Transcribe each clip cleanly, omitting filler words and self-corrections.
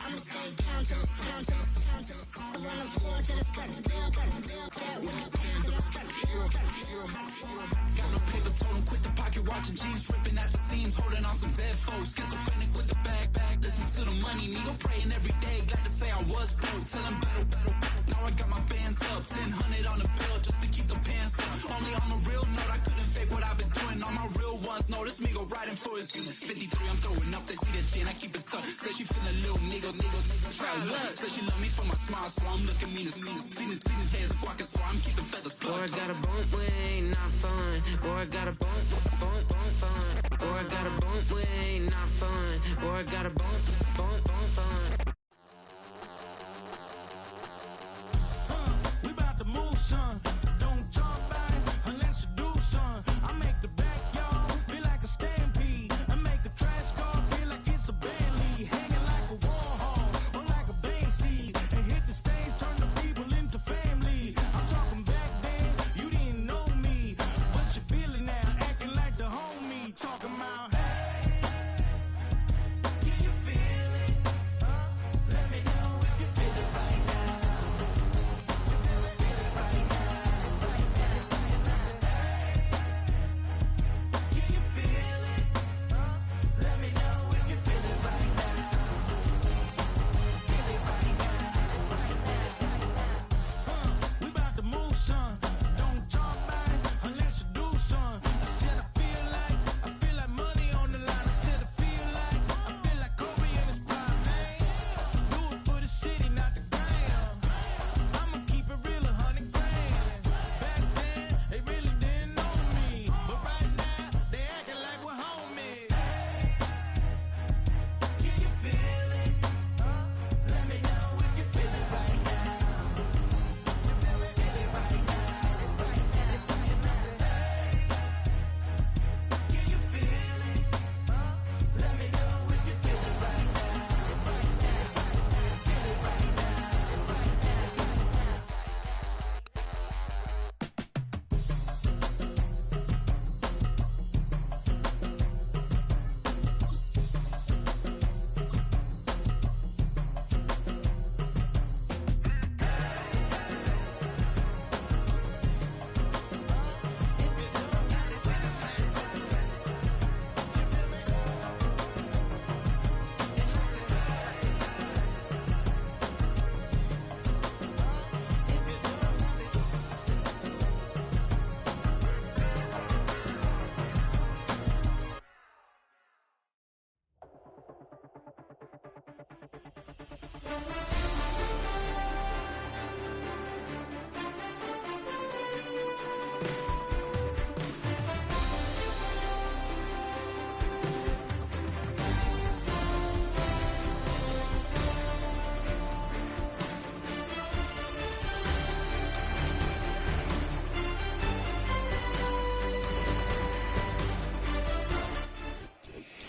I'ma stay down to the sound, to the sound, to the sound. On the floor to the skirt, to build, that one pound to the structure. Got no paper, told him quit the pocket watching jeans, ripping at the seams, holding on some dead foes. Schizophrenic with the bag, listen to the money, me go praying every day. Glad to say I was broke, tell him battle. Now I got my bands up, 1000 on the bill just to keep the pants up. Only on a real note, I couldn't fake what I've been doing. All my real ones know this me go riding for it. 53, I'm throwing up, they see the chain, I keep it tough. Say she feeling a little nigga, try to look. Say she love me for my smile, so I'm looking mean as Seen his days squawking, so I'm keeping feathers plucked. Boy, I got a bump, we ain't not fun. Boy, I got a bump, fun. Boy, I got a bump, we ain't not fun. Boy, I got a bump, fun. We about to move, son. Don't talk about it unless you do, son. I make the backyard feel like a stampede. I make a trash car feel like it's a Bentley. Hanging like a Warhol or like a Banksy. And hit the stage, turn the people into family. I'm talking back then, you didn't know me. But you feel it now, acting like the homie. Talking about, hey, can you feel it? Let me know if you feel it right now.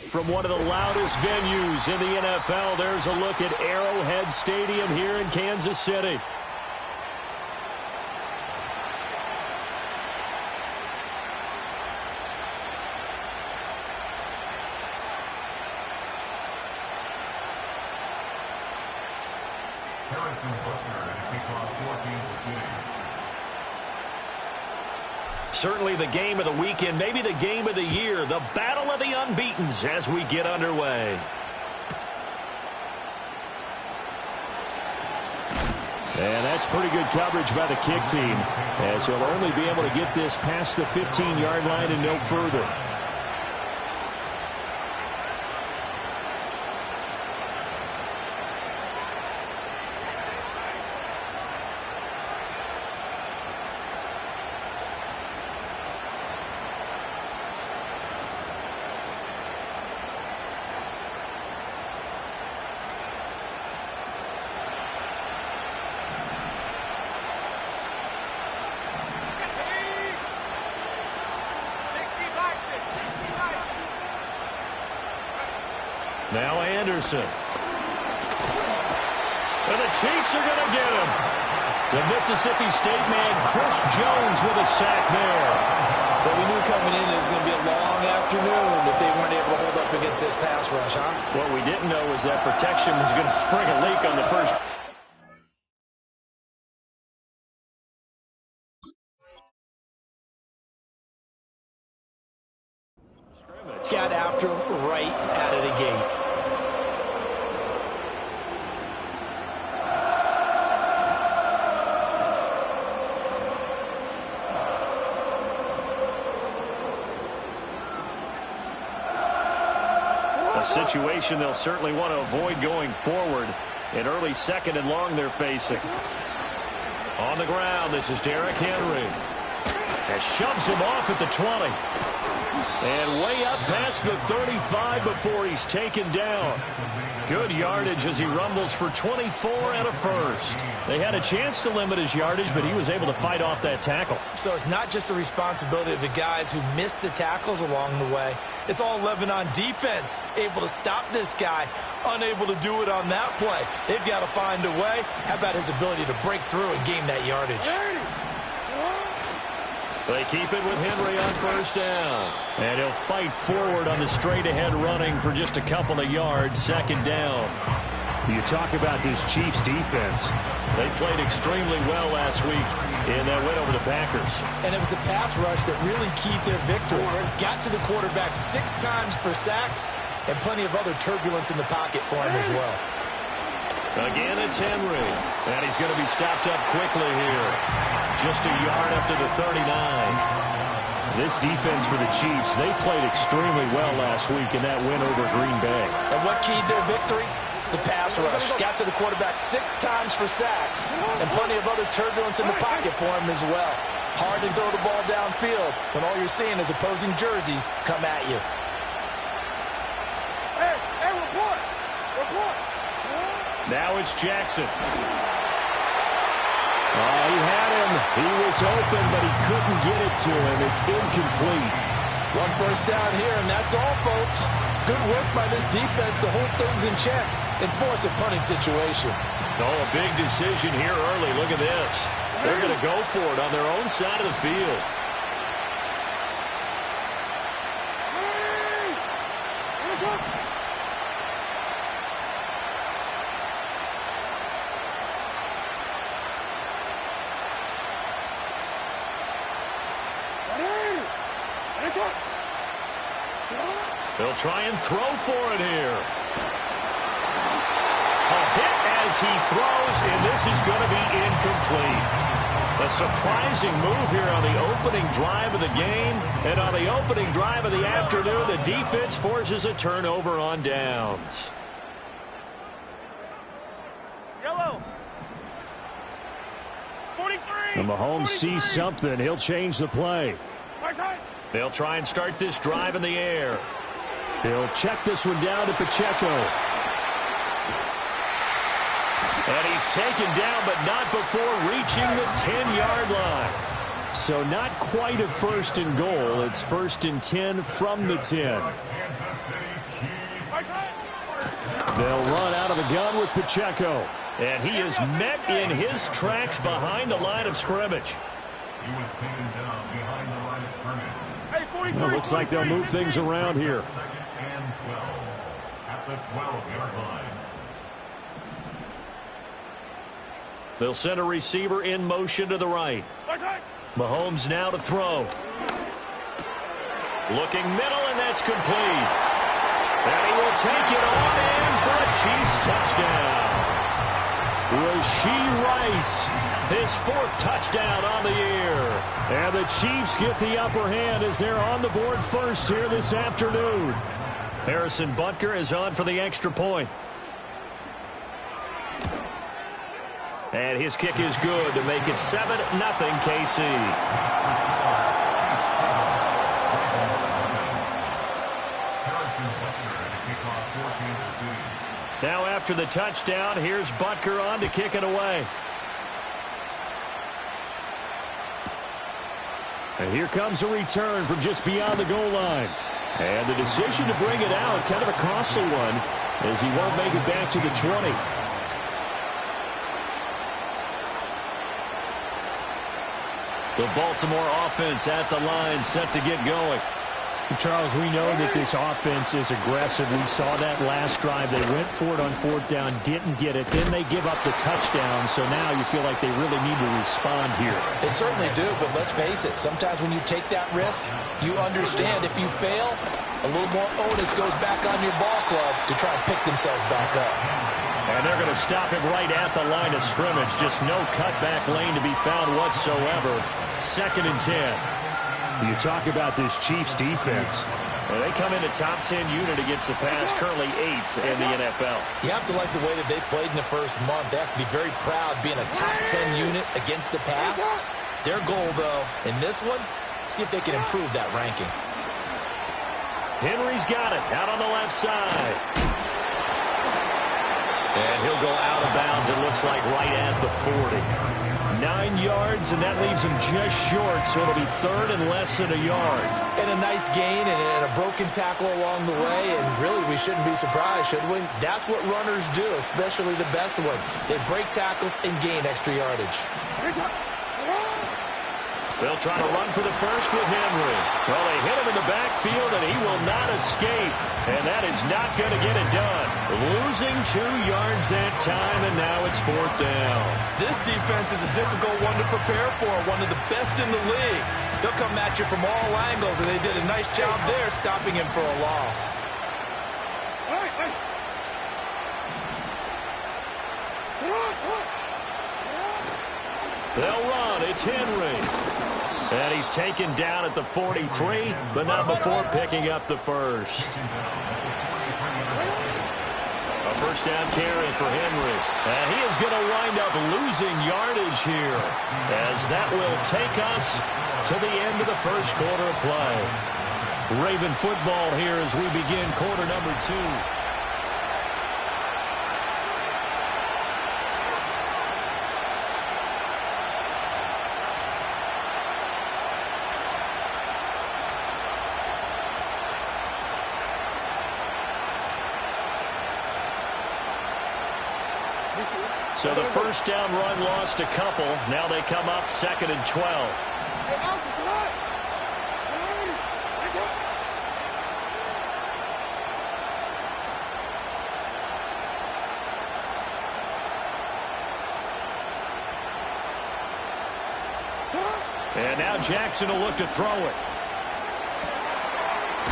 From one of the loudest venues in the NFL, there's a look at Arrowhead Stadium here in Kansas City. Certainly the game of the weekend, maybe the game of the year, the battle of the unbeatens as we get underway. And that's pretty good coverage by the kick team, as he'll only be able to get this past the 15-yard line and no further. Now Anderson. And the Chiefs are going to get him. The Mississippi State man, Chris Jones, with a sack there. Well, we knew coming in it was going to be a long afternoon if they weren't able to hold up against this pass rush, huh? What we didn't know was that protection was going to spring a leak on the first. Got after him right out of the gate. A situation they'll certainly want to avoid going forward. In early second and long they're facing. On the ground, this is Derrick Henry. And shoves him off at the 20. And way up past the 35 before he's taken down. Good yardage as he rumbles for 24 and a first. They had a chance to limit his yardage, but he was able to fight off that tackle. So it's not just the responsibility of the guys who missed the tackles along the way. It's all 11 on defense, able to stop this guy, unable to do it on that play. They've got to find a way. How about his ability to break through and gain that yardage? They keep it with Henry on first down. And he'll fight forward on the straight-ahead running for just a couple of yards, second down. You talk about this Chiefs defense. They played extremely well last week in that win over the Packers. And it was the pass rush that really keyed their victory. Got to the quarterback 6 times for sacks and plenty of other turbulence in the pocket for him as well. Again, it's Henry. And he's going to be stopped up quickly here. Just a yard up to the 39. This defense for the Chiefs, they played extremely well last week in that win over Green Bay. And what keyed their victory? The pass rush. Got to the quarterback 6 times for sacks and plenty of other turbulence in the pocket for him as well. Hard to throw the ball downfield when all you're seeing is opposing jerseys come at you. Hey, report! Report! Now it's Jackson. He had him. He was open, but he couldn't get it to him. It's incomplete. 1 first down here, and that's all, folks. Good work by this defense to hold things in check and force a punting situation. Oh, a big decision here early. Look at this. They're going to go for it on their own side of the field. They'll try and throw for it here. A hit as he throws, and this is going to be incomplete. A surprising move here on the opening drive of the game. And on the opening drive of the afternoon, the defense forces a turnover on downs. Yellow. 43. And Mahomes sees something. He'll change the play. Right side. They'll try and start this drive in the air. They'll check this one down to Pacheco. And he's taken down, but not before reaching the 10-yard line. So not quite a first and goal. It's first and 10 from the 10. They'll run out of the gun with Pacheco. And he is met in his tracks behind the line of scrimmage. He was taken down behind the line of scrimmage. Hey, 43, well, looks like they'll move things around here. And 12 at the 12-yard line. They'll send a receiver in motion to the right. Mahomes now to throw. Looking middle, and that's complete. And he will take it on in for a Chiefs touchdown. Rashee Rice, his 4th touchdown on the year. And the Chiefs get the upper hand as they're on the board first here this afternoon. Harrison Butker is on for the extra point. And his kick is good to make it 7-0 KC. Now after the touchdown, here's Butker on to kick it away. And here comes a return from just beyond the goal line. And the decision to bring it out, kind of a costly one, as he won't make it back to the 20. The Baltimore offense at the line, set to get going. Charles, we know that this offense is aggressive. We saw that last drive. They went for it on fourth down, didn't get it. Then they give up the touchdown, so now you feel like they really need to respond here. They certainly do, but let's face it. Sometimes when you take that risk, you understand if you fail, a little more onus goes back on your ball club to try and pick themselves back up. And they're going to stop him right at the line of scrimmage. Just no cutback lane to be found whatsoever. 2nd and 10. You talk about this Chiefs defense. Well, they come in the top 10 unit against the pass, currently 8th in the NFL. You have to like the way that they played in the first month. They have to be very proud being a top 10 unit against the pass. Their goal, though, in this one, see if they can improve that ranking. Henry's got it out on the left side. And he'll go out of bounds, it looks like, right at the 40. 9 yards, and that leaves him just short, so it'll be 3rd and less than a yard. And a nice gain and a broken tackle along the way, and really we shouldn't be surprised, should we? That's what runners do, especially the best ones. They break tackles and gain extra yardage. They'll try to run for the first with Henry. Well, they hit him in the backfield, and he will not escape. And that is not going to get it done. Losing 2 yards that time, and now it's 4th down. This defense is a difficult one to prepare for, one of the best in the league. They'll come at you from all angles, and they did a nice job there stopping him for a loss. They'll run. It's Henry. And he's taken down at the 43, but not before picking up the first. A first down carry for Henry. And he is going to wind up losing yardage here, as that will take us to the end of the first quarter of play. Raven football here as we begin quarter number 2. So the first down run lost a couple. Now they come up 2nd and 12. And now Jackson will look to throw it.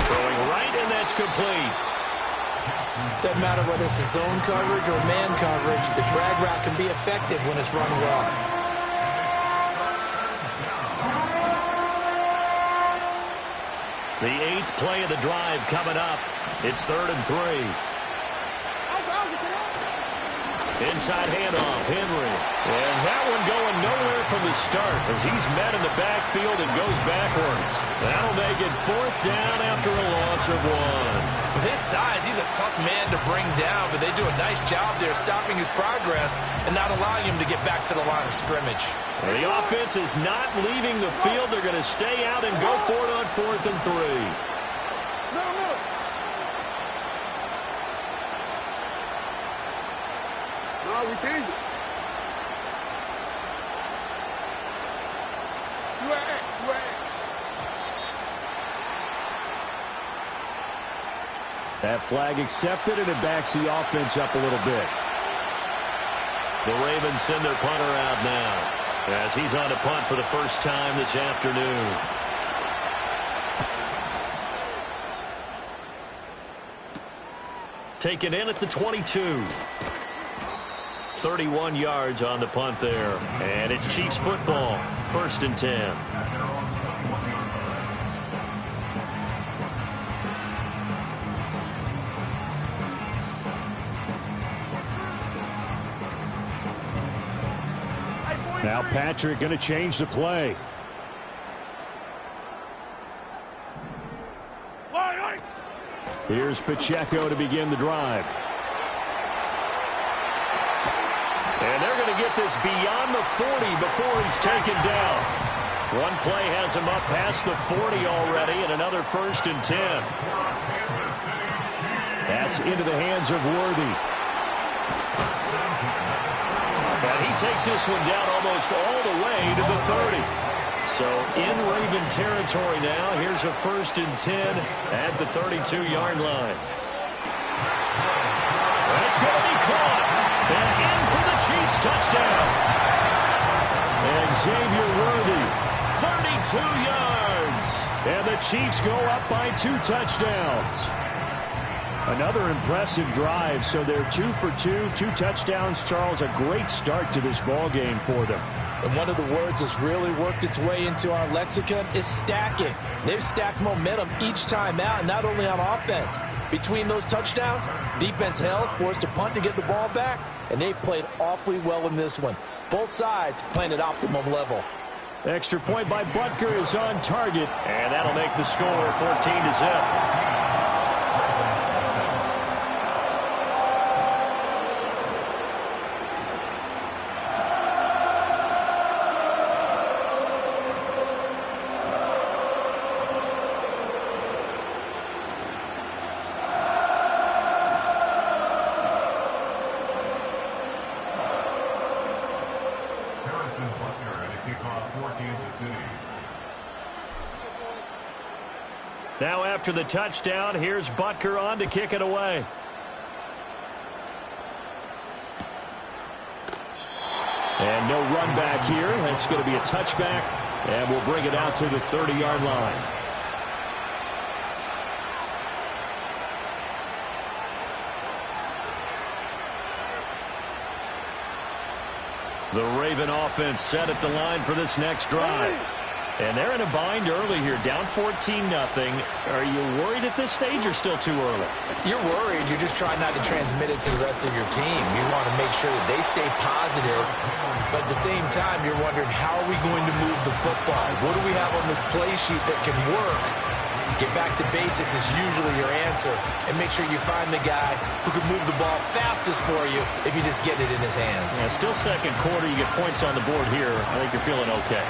Throwing right, and that's complete. Doesn't matter whether it's a zone coverage or man coverage, the drag route can be effective when it's run well. The 8th play of the drive coming up. It's 3rd and 3. Inside handoff, Henry. And that one going nowhere from the start as he's met in the backfield and goes backwards. That'll make it 4th down after a loss of 1. With his size, he's a tough man to bring down, but they do a nice job there stopping his progress and not allowing him to get back to the line of scrimmage. Well, the offense is not leaving the field. They're going to stay out and go for it on 4th and 3. We changed it. That flag accepted, and it backs the offense up a little bit. The Ravens send their punter out now as he's on to punt for the first time this afternoon. Taken in at the 22. 31 yards on the punt there. And it's Chiefs football. 1st and 10. Now Patrick going to change the play. Here's Pacheco to begin the drive. And they're going to get this beyond the 40 before he's taken down. One play has him up past the 40 already, and another 1st and 10. That's into the hands of Worthy. And he takes this one down almost all the way to the 30. So in Raven territory now. Here's a 1st and 10 at the 32-yard line. That's going to be caught. And in for the Chiefs touchdown. And Xavier Worthy, 32 yards. And the Chiefs go up by 2 touchdowns. Another impressive drive. So they're 2 for 2, 2 touchdowns. Charles, a great start to this ball game for them. And one of the words that's really worked its way into our lexicon is stacking. They've stacked momentum each time out, and not only on offense. Between those touchdowns, defense held, forced a punt to get the ball back, and they played awfully well in this one. Both sides playing at optimum level. Extra point by Butker is on target, and that'll make the score 14-0. Now after the touchdown, here's Butker on to kick it away. And no run back here. That's going to be a touchback, and we'll bring it out to the 30-yard line. The Raven offense set at the line for this next drive. And they're in a bind early here, down 14-0. Are you worried at this stage or still too early? You're worried. You're just trying not to transmit it to the rest of your team. You want to make sure that they stay positive. But at the same time, you're wondering, how are we going to move the football? What do we have on this play sheet that can work? Get back to basics is usually your answer. And make sure you find the guy who can move the ball fastest for you if you just get it in his hands. Yeah, still second quarter. You get points on the board here. I think you're feeling okay.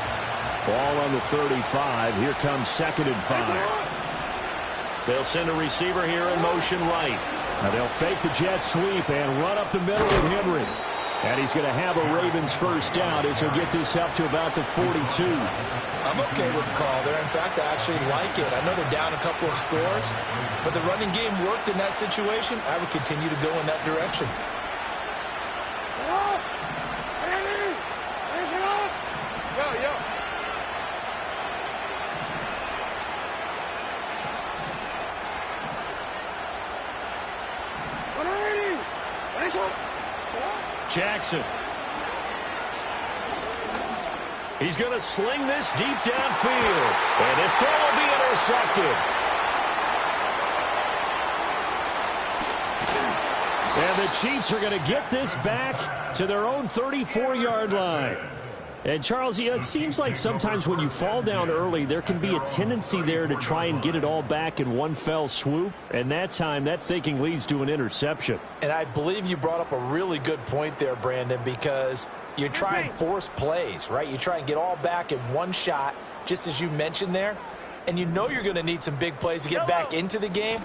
Ball on the 35. Here comes 2nd and 5. They'll send a receiver here in motion right. Now they'll fake the jet sweep and run up the middle with Henry. And he's going to have a Ravens first down as he'll get this up to about the 42. I'm okay with the call there. In fact, I actually like it. I know they're down a couple of scores, but the running game worked in that situation. I would continue to go in that direction. Jackson. He's going to sling this deep downfield. And this throw will be intercepted. And the Chiefs are going to get this back to their own 34-yard line. And, Charles, it seems like sometimes when you fall down early, there can be a tendency there to try and get it all back in one fell swoop. And that time, that thinking leads to an interception. And I believe you brought up a really good point there, Brandon, because you try and force plays, right? You try and get all back in one shot, just as you mentioned there. And you know you're going to need some big plays to get back into the game.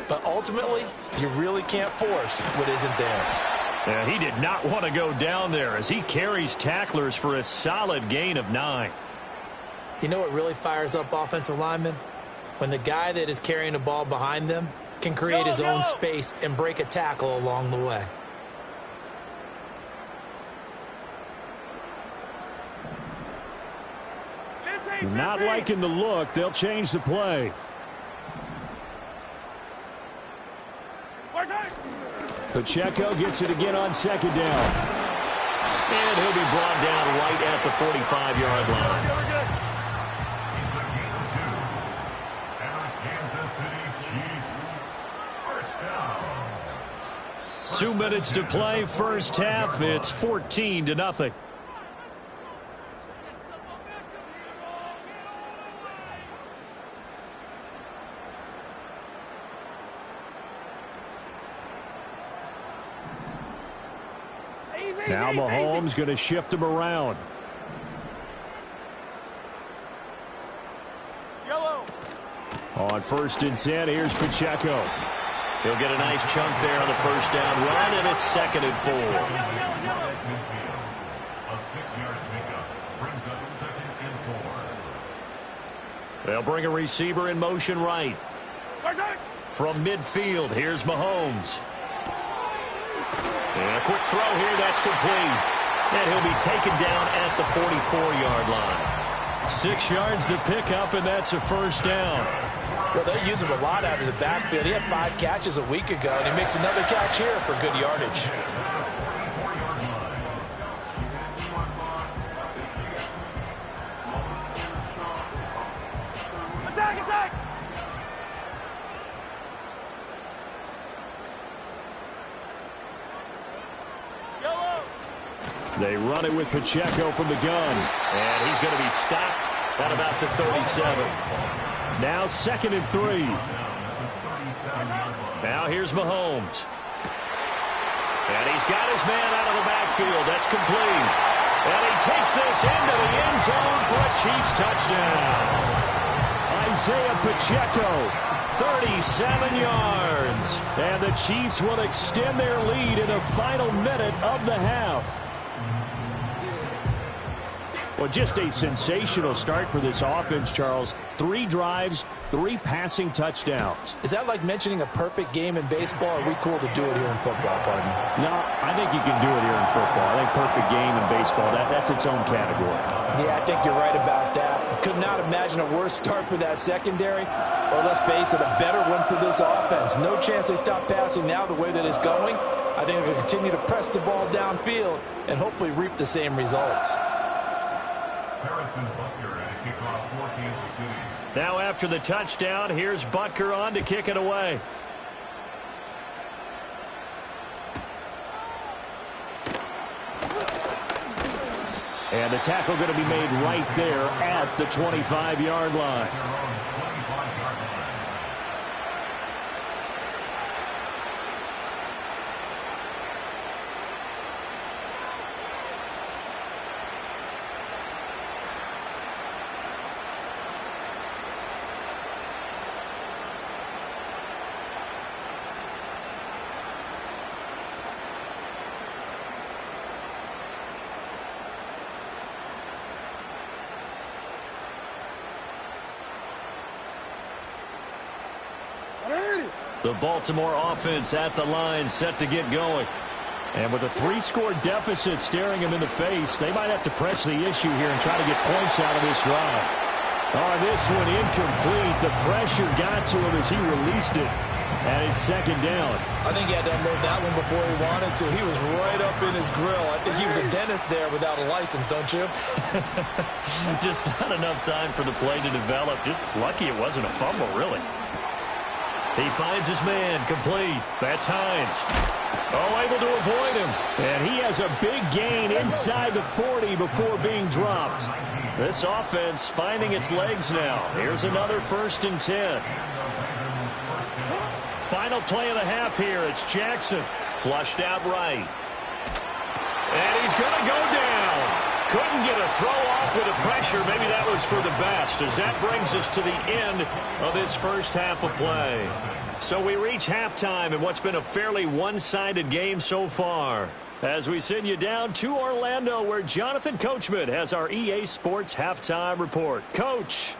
But ultimately, you really can't force what isn't there. And he did not want to go down there as he carries tacklers for a solid gain of 9. You know what really fires up offensive linemen? When the guy that is carrying the ball behind them can create his own space and break a tackle along the way. Not liking the look. They'll change the play. Pacheco gets it again on 2nd down. And he'll be brought down right at the 45-yard line. Kansas City Chiefs. 2 minutes to play, first half. It's 14-0. Now Mahomes going to shift him around. On 1st and 10, here's Pacheco. He'll get a nice chunk there on the first down run, and it's 2nd and 4. A 6-yard pickup brings up 2nd and 4. They'll bring a receiver in motion right. From midfield, here's Mahomes. And a quick throw here, that's complete. And he'll be taken down at the 44-yard line. 6 yards to pick up, and that's a first down. Well, they use him a lot out of the backfield. He had 5 catches a week ago, and he makes another catch here for good yardage. Attack! They run it with Pacheco from the gun. And he's going to be stopped at about the 37. Now 2nd and 3. Now here's Mahomes. And he's got his man out of the backfield. That's complete. And he takes this into the end zone for a Chiefs touchdown. Isaiah Pacheco, 37 yards. And the Chiefs will extend their lead in the final minute of the half. Well, just a sensational start for this offense, Charles. 3 drives, 3 passing touchdowns. Is that like mentioning a perfect game in baseball, or are we cool to do it here in football, pardon? No, I think you can do it here in football. I think perfect game in baseball, that's its own category. Yeah, I think you're right about that. Could not imagine a worse start for that secondary, or let's face it, a better one for this offense. No chance they stop passing now the way that it's going. I think they'll continue to press the ball downfield and hopefully reap the same results. Now after the touchdown, here's Butker on to kick it away. And the tackle going to be made right there at the 25-yard line. The Baltimore offense at the line, set to get going. And with a 3-score deficit staring him in the face, they might have to press the issue here and try to get points out of this drive. Oh, this one incomplete. The pressure got to him as he released it. And it's 2nd down. I think he had to unload that one before he wanted to. He was right up in his grill. I think he was a dentist there without a license, don't you? Just not enough time for the play to develop. Just lucky it wasn't a fumble, really. He finds his man, complete. That's Hines. Oh, able to avoid him. And he has a big gain inside the 40 before being dropped. This offense finding its legs now. Here's another 1st and 10. Final play of the half here. It's Jackson. Flushed out right. And he's going to go down. Couldn't get a throw off with the pressure. Maybe that was for the best, as that brings us to the end of this first half of play. So we reach halftime in what's been a fairly one-sided game so far, as we send you down to Orlando, where Jonathan Coachman has our EA Sports halftime report. Coach.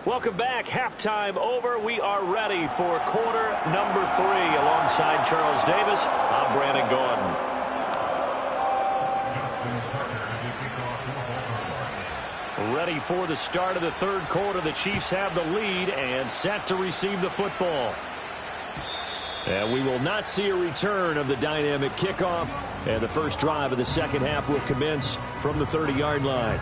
Welcome back. Halftime over. We are ready for quarter number 3. Alongside Charles Davis, I'm Brandon Gordon. Ready for the start of the 3rd quarter. The Chiefs have the lead and set to receive the football. And we will not see a return of the dynamic kickoff. And the first drive of the 2nd half will commence from the 30-yard line.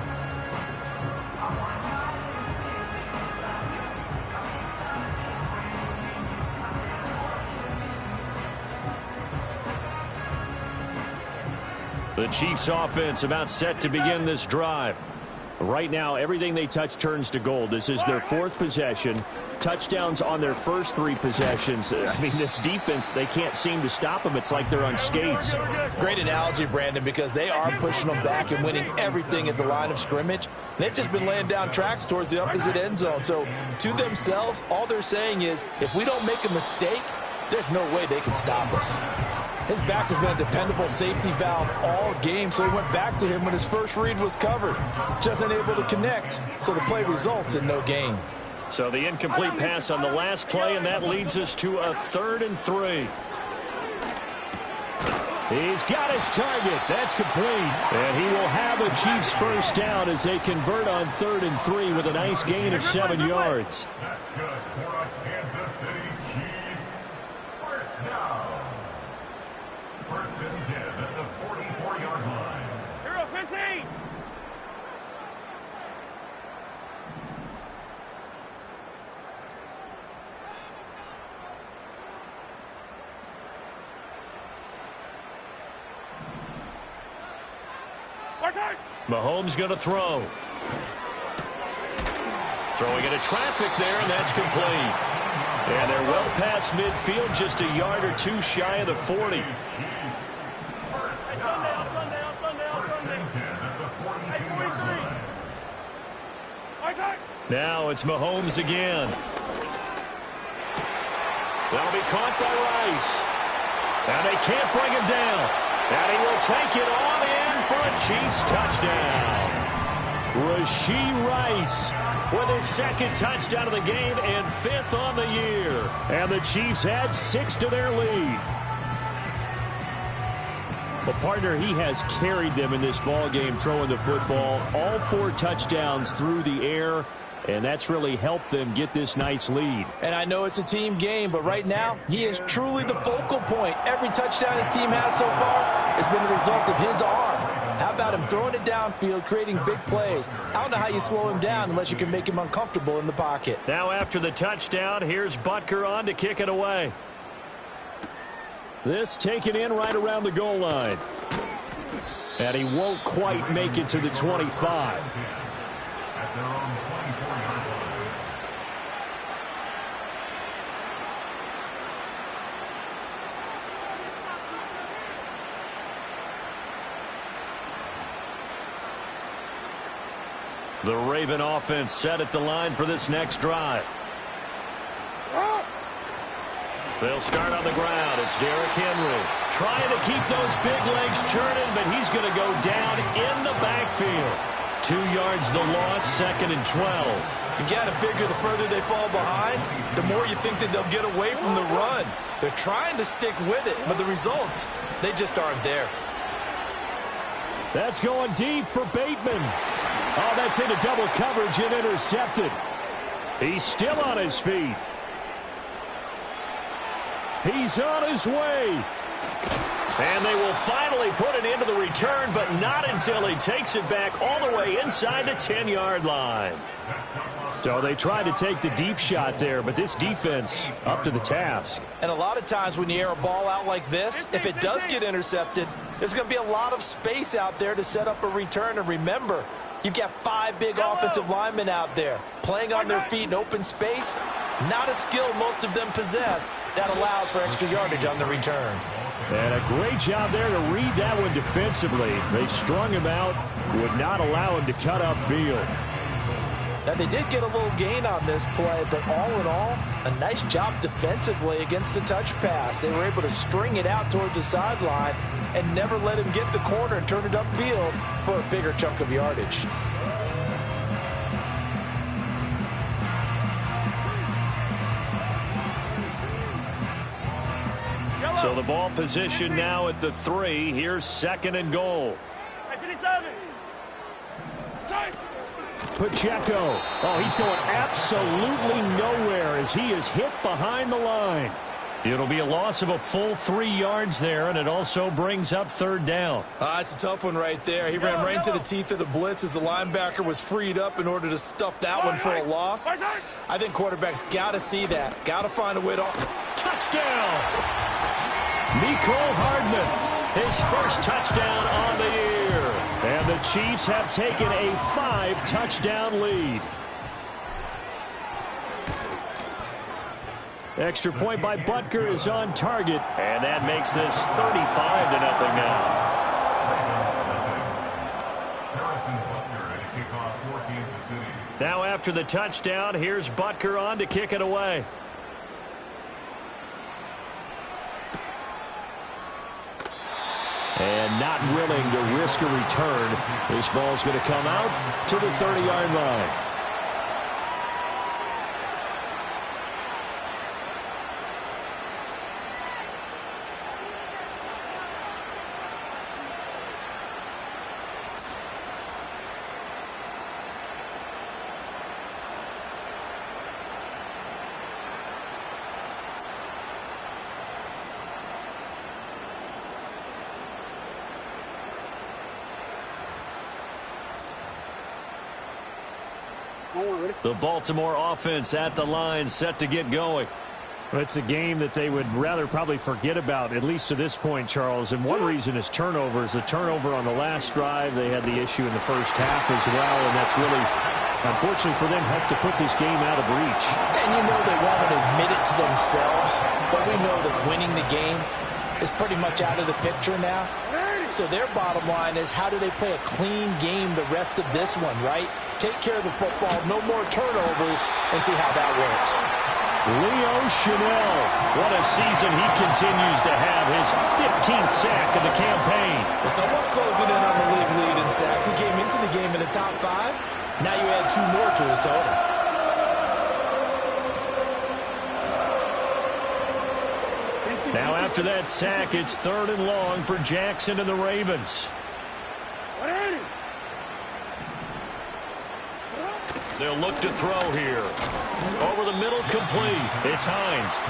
The Chiefs offense about set to begin this drive. Right now, everything they touch turns to gold. This is their 4th possession. Touchdowns on their first 3 possessions. I mean, this defense, they can't seem to stop them. It's like they're on skates. Great analogy, Brandon, because they are pushing them back and winning everything at the line of scrimmage. They've just been laying down tracks towards the opposite end zone. So to themselves, all they're saying is, if we don't make a mistake, there's no way they can stop us. His back has been a dependable safety valve all game, so he went back to him when his first read was covered. Just unable to connect, so the play results in no gain. So the incomplete pass on the last play, and that leads us to a 3rd and 3. He's got his target. That's complete. And he will have a Chiefs first down as they convert on 3rd and 3 with a nice gain of 7 yards. That's good for a Kansas City Chiefs first down. 1st and 10 at the 44-yard line. 0-15. Mahomes going to throw. Throwing into traffic there, and that's complete. And they're well past midfield, just a yard or two shy of the 40. Now it's Mahomes again. That'll be caught by Rice. And they can't bring him down. And he will take it on in for a Chiefs touchdown. Rashee Rice with his 2nd touchdown of the game and 5th on the year. And the Chiefs add 6 to their lead. Well, partner, he has carried them in this ball game throwing the football. All 4 touchdowns through the air. And that's really helped them get this nice lead. And I know it's a team game, but right now, he is truly the focal point. Every touchdown his team has so far has been the result of his arm. How about him throwing it downfield, creating big plays? I don't know how you slow him down unless you can make him uncomfortable in the pocket. Now after the touchdown, here's Butker on to kick it away. This taken in right around the goal line. And he won't quite make it to the 25. At their own 24-yard line. The Raven offense set at the line for this next drive. They'll start on the ground. It's Derrick Henry trying to keep those big legs churning, but he's going to go down in the backfield. 2 yards the loss, 2nd and 12. You've got to figure the further they fall behind, the more you think that they'll get away from the run. They're trying to stick with it, but the results, they just aren't there. That's going deep for Bateman. Oh, that's into double coverage and intercepted. He's still on his feet. He's on his way. And they will finally put it into the return, but not until he takes it back all the way inside the 10-yard line. So they tried to take the deep shot there, but this defense up to the task. And a lot of times when you air a ball out like this, if it does get intercepted, there's going to be a lot of space out there to set up a return. And remember, you've got 5 big offensive linemen out there playing on their feet in open space. Not a skill most of them possess that allows for extra yardage on the return. And a great job there to read that one defensively. They strung him out, would not allow him to cut upfield. Now, they did get a little gain on this play, but all in all, a nice job defensively against the touch pass. They were able to string it out towards the sideline and never let him get the corner and turn it upfield for a bigger chunk of yardage. So the ball position now at the 3. Here's 2nd and goal. Pacheco. Oh, he's going absolutely nowhere as he is hit behind the line. It'll be a loss of a full 3 yards there, and it also brings up 3rd down. It's a tough one right there. He ran right into the teeth of the blitz as the linebacker was freed up in order to stuff that one for a loss. I think quarterbacks got to see that. Got to find a way to... Touchdown! Mecole Hardman, his first touchdown on the year. And the Chiefs have taken a 5-touchdown lead. Extra point by Butker is on target. And that makes this 35-0 now. Now after the touchdown, here's Butker on to kick it away. and not willing to risk a return. This ball's going to come out to the 30-yard line. The Baltimore offense at the line, set to get going. Well, it's a game that they would rather probably forget about, at least to this point, Charles. And one reason is turnovers. A turnover on the last drive. They had the issue in the first half as well, and that's really, unfortunately for them, helped to put this game out of reach. And you know they won't admit it to themselves, but we know that winning the game is pretty much out of the picture now. So their bottom line is, how do they play a clean game the rest of this one, right? Take care of the football, no more turnovers, and see how that works. Leo Chenal, what a season he continues to have, his 15th sack of the campaign. Well, someone's closing in on the league lead in sacks. He came into the game in the top 5. Now you add 2 more to his total. Now after that sack, it's 3rd and long for Jackson and the Ravens. They'll look to throw here. Over the middle, complete. It's Hines.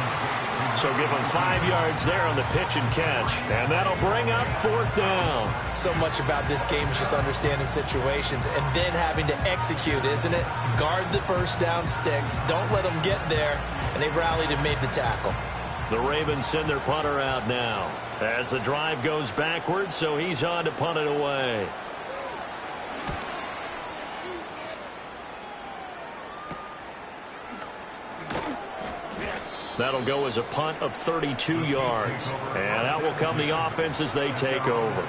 So give him 5 yards there on the pitch and catch. And that'll bring up 4th down. So much about this game is just understanding situations and then having to execute, isn't it? Guard the first down sticks. Don't let them get there. And they rallied and made the tackle. The Ravens send their punter out now as the drive goes backwards, so he's on to punt it away. That'll go as a punt of 32 yards. And out will come the offense as they take over.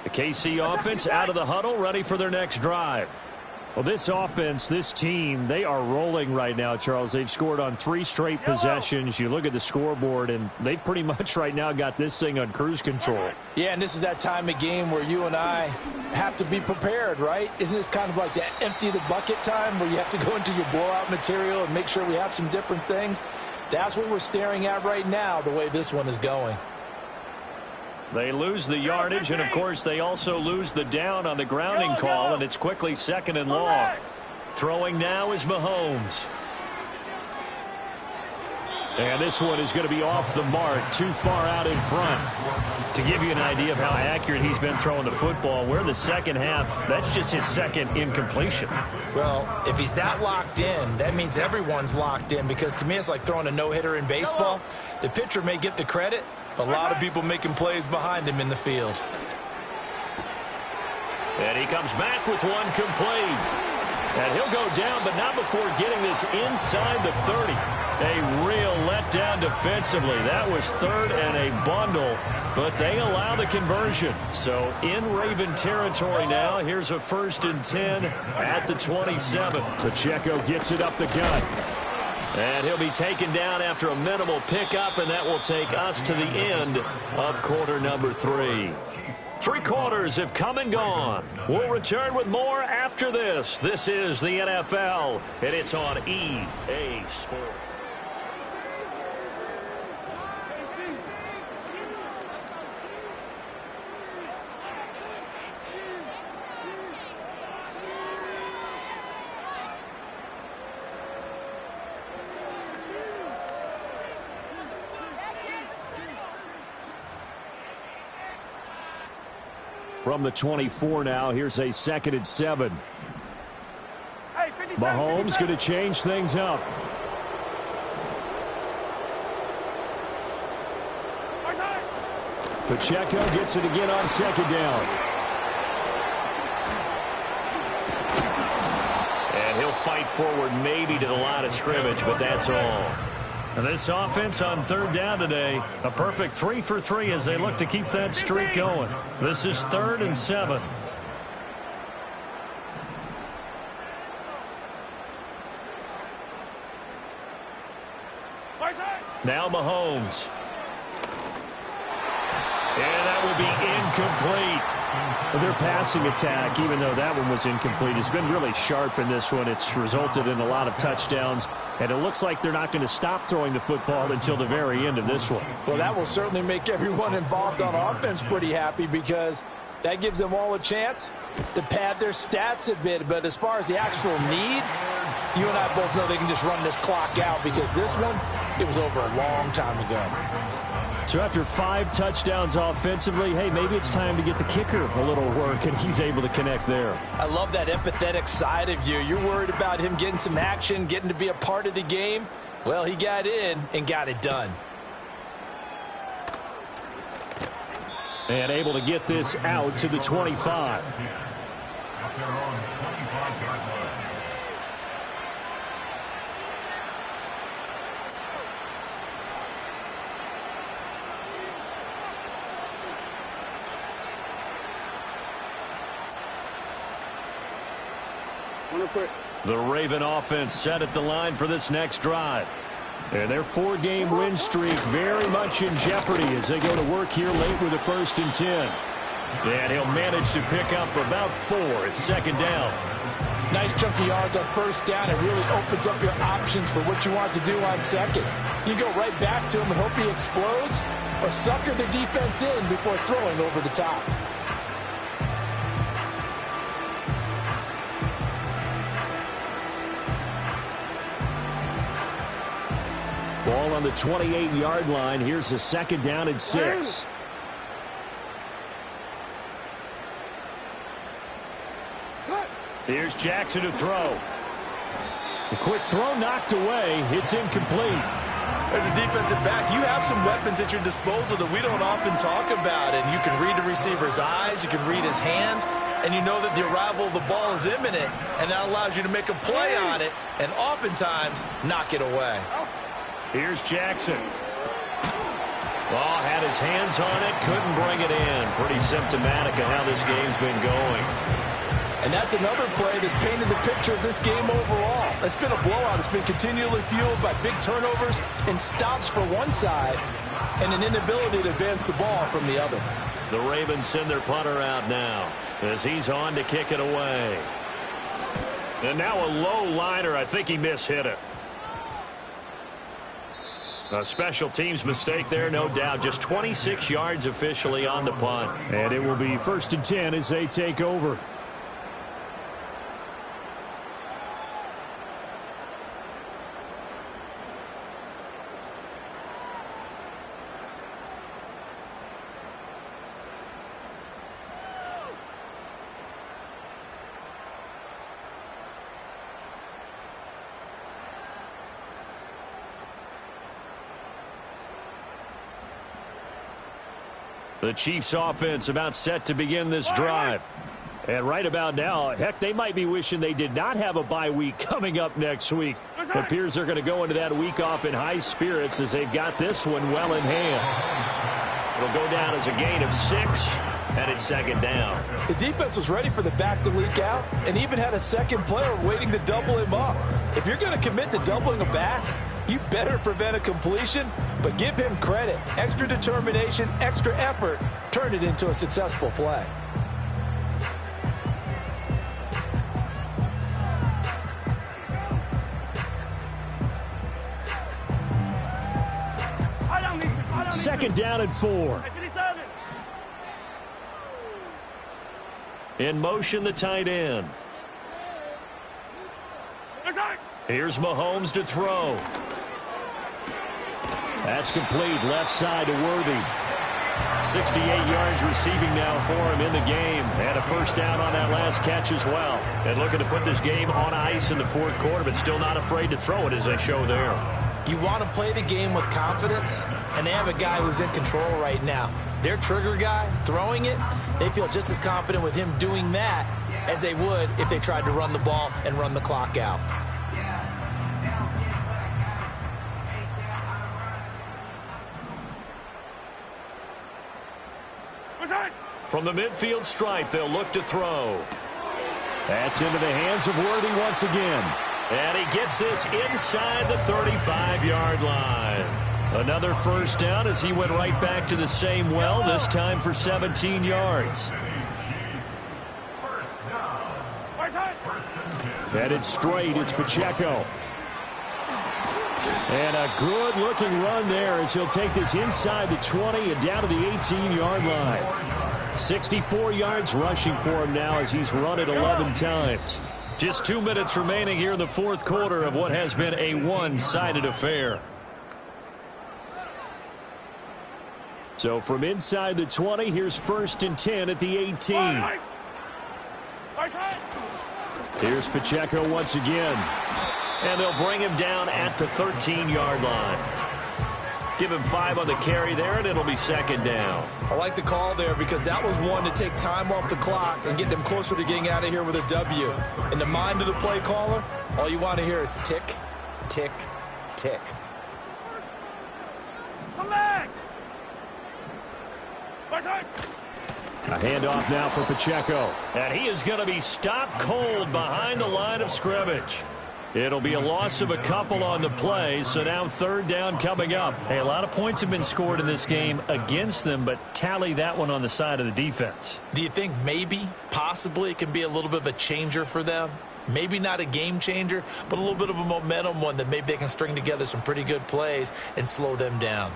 The KC offense out of the huddle, ready for their next drive. Well, this offense, this team, they are rolling right now, Charles. They've scored on 3 straight possessions. You look at the scoreboard, and they pretty much right now got this thing on cruise control. Yeah, and this is that time of game where you and I have to be prepared, right? Isn't this kind of like that empty the bucket time where you have to go into your blowout material and make sure we have some different things? That's what we're staring at right now, the way this one is going. They lose the yardage, and, of course, they also lose the down on the grounding call, and it's quickly 2nd and long. Throwing now is Mahomes. And this one is going to be off the mark, too far out in front. To give you an idea of how accurate he's been throwing the football, we're in the second half. That's just his 2nd incompletion. Well, if he's that locked in, that means everyone's locked in, because to me it's like throwing a no-hitter in baseball. The pitcher may get the credit, but a lot of people making plays behind him in the field. And he comes back with one complete. And he'll go down, but not before getting this inside the 30. A real letdown defensively. That was 3rd and a bundle, but they allow the conversion. So in Raven territory now, here's a 1st and 10 at the 27. Pacheco gets it up the gut. And he'll be taken down after a minimal pickup, and that will take us to the end of quarter number 3. 3 quarters have come and gone. We'll return with more after this. This is the NFL, and it's on EA Sports. From the 24 now, here's a 2nd and 7. Mahomes going to change things up. Pacheco gets it again on 2nd down. And he'll fight forward maybe to the line of scrimmage, but that's all. And this offense on 3rd down today, a perfect 3 for 3 as they look to keep that streak going. This is 3rd and 7. Now Mahomes. And that will be incomplete. Their passing attack, even though that one was incomplete, has been really sharp in this one. It's resulted in a lot of touchdowns, and it looks like they're not going to stop throwing the football until the very end of this one. Well, that will certainly make everyone involved on offense pretty happy because that gives them all a chance to pad their stats a bit. But as far as the actual need, you and I both know they can just run this clock out because this one, it was over a long time ago. So after 5 touchdowns offensively, hey, maybe it's time to get the kicker a little work, and he's able to connect there. I love that empathetic side of you. You're worried about him getting some action, getting to be a part of the game. Well, he got in and got it done. And able to get this out to the 25. The Raven offense set at the line for this next drive. And their 4-game win streak very much in jeopardy as they go to work here late with a 1st and 10. And he'll manage to pick up about 4 at 2nd down. Nice chunky yards on 1st down. It really opens up your options for what you want to do on 2nd. You go right back to him and hope he explodes or sucker the defense in before throwing over the top. Ball on the 28-yard line. Here's a 2nd down and 6. Here's Jackson to throw. The quick throw knocked away. It's incomplete. As a defensive back, you have some weapons at your disposal that we don't often talk about. And you can read the receiver's eyes, you can read his hands, and you know that the arrival of the ball is imminent, and that allows you to make a play on it and oftentimes knock it away. Here's Jackson. Oh, had his hands on it, couldn't bring it in. Pretty symptomatic of how this game's been going. And that's another play that's painted the picture of this game overall. It's been a blowout. It's been continually fueled by big turnovers and stops for one side and an inability to advance the ball from the other. The Ravens send their punter out now as he's on to kick it away. And now a low liner. I think he mishit it. A special teams mistake there, no doubt. Just 26 yards officially on the punt. And it will be 1st and 10 as they take over. The Chiefs offense about set to begin this drive. And right about now, heck, they might be wishing they did not have a bye week coming up next week. It appears they're going to go into that week off in high spirits as they've got this one well in hand. It'll go down as a gain of 6, and it's 2nd down. The defense was ready for the back to leak out and even had a second player waiting to double him up. If you're going to commit to doubling a back, you better prevent a completion, but give him credit. Extra determination, extra effort, turn it into a successful play. Second down and 4. In motion, the tight end. Here's Mahomes to throw. That's complete. Left side to Worthy. 68 yards receiving now for him in the game. And a 1st down on that last catch as well. And looking to put this game on ice in the 4th quarter, but still not afraid to throw it as they show there. You want to play the game with confidence, and they have a guy who's in control right now. Their trigger guy, throwing it, they feel just as confident with him doing that as they would if they tried to run the ball and run the clock out. From the midfield stripe, they'll look to throw. That's into the hands of Worthy once again. And he gets this inside the 35-yard line. Another first down as he went right back to the same well, this time for 17 yards. Headed straight, it's Pacheco. And a good-looking run there as he'll take this inside the 20 and down to the 18-yard line. 64 yards rushing for him now as he's run it 11 times. Just 2 minutes remaining here in the fourth quarter of what has been a one-sided affair. So from inside the 20, here's 1st and 10 at the 18. Here's Pacheco once again. And they'll bring him down at the 13-yard line. Give him 5 on the carry there, and it'll be 2nd down. I like the call there because that was one to take time off the clock and get them closer to getting out of here with a W. In the mind of the play caller, all you want to hear is tick, tick, tick. Come back! A handoff now for Pacheco. And he is going to be stopped cold behind the line of scrimmage. It'll be a loss of a couple on the play, so now 3rd down coming up. Hey, a lot of points have been scored in this game against them, but tally that one on the side of the defense. Do you think maybe, possibly, it can be a little bit of a changer for them? Maybe not a game changer, but a little bit of a momentum one that maybe they can string together some pretty good plays and slow them down.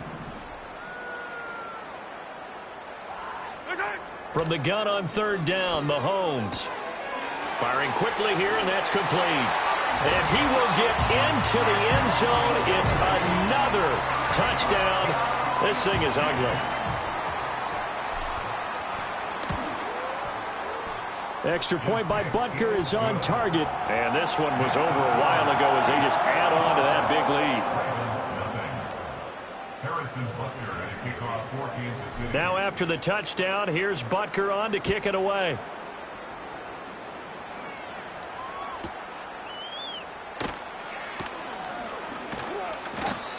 From the gun on 3rd down, Mahomes. Firing quickly here, and that's complete. And he will get into the end zone. It's another touchdown. This thing is ugly. Extra point by Butker is on target. And this one was over a while ago as they just add on to that big lead. Now after the touchdown, here's Butker on to kick it away.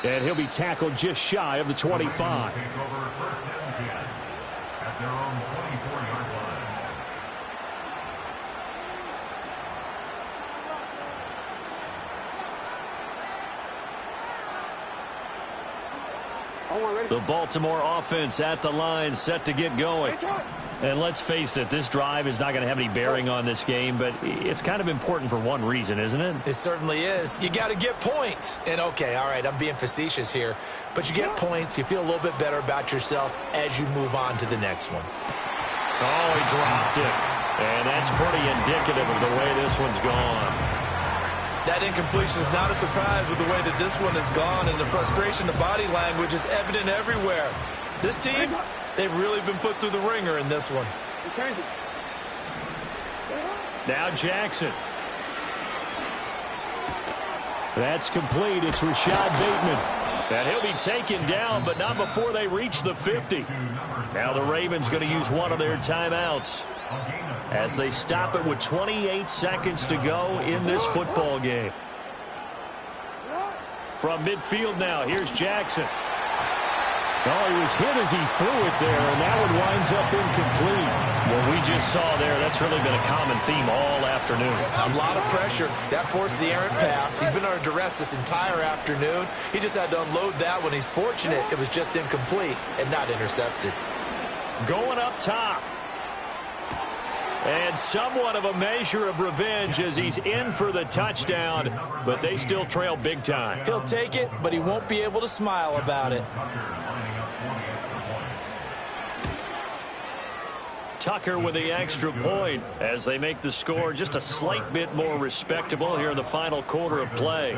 And he'll be tackled just shy of the 25. The Baltimore offense at the line, set to get going. And let's face it, this drive is not going to have any bearing on this game, but it's kind of important for one reason, isn't it? It certainly is. You got to get points. And, okay, all right, I'm being facetious here. But you get points, you feel a little bit better about yourself as you move on to the next one. Oh, he dropped it. And that's pretty indicative of the way this one's gone. That incompletion is not a surprise with the way that this one has gone, and the frustration, the body language is evident everywhere. This team, they've really been put through the ringer in this one. Now Jackson. That's complete. It's Rashad Bateman. And he'll be taken down, but not before they reach the 50. Now the Ravens going to use one of their timeouts as they stop it with 28 seconds to go in this football game. From midfield now, here's Jackson. Oh, he was hit as he threw it there, and that one winds up incomplete. What we just saw there, that's really been a common theme all afternoon. A lot of pressure. That forced the errant pass. He's been under duress this entire afternoon. He just had to unload that one. He's fortunate it was just incomplete and not intercepted. Going up top. And somewhat of a measure of revenge as he's in for the touchdown, but they still trail big time. He'll take it, but he won't be able to smile about it. Tucker with the extra point as they make the score just a slight bit more respectable here in the final quarter of play.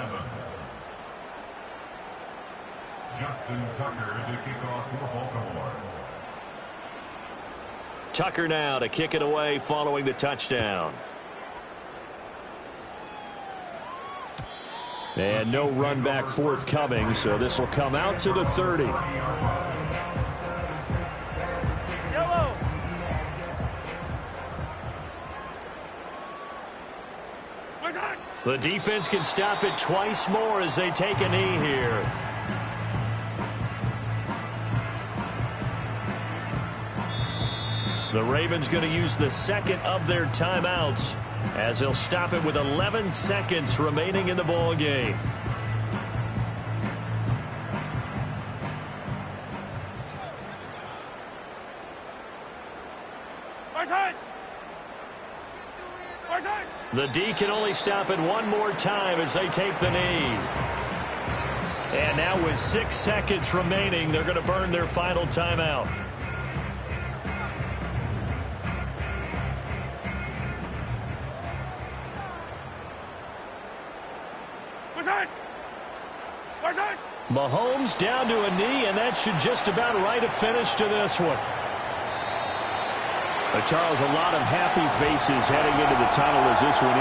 Justin Tucker to kick off for Baltimore. Tucker now to kick it away following the touchdown. And no run back forthcoming, so this will come out to the 30. The defense can stop it twice more as they take a knee here. The Ravens going to use the second of their timeouts as he'll stop it with 11 seconds remaining in the ball game. The D can only stop it one more time as they take the knee. And now with 6 seconds remaining, they're going to burn their final timeout. Mahomes down to a knee, and that should just about write a finish to this one. Charles, a lot of happy faces heading into the tunnel as this one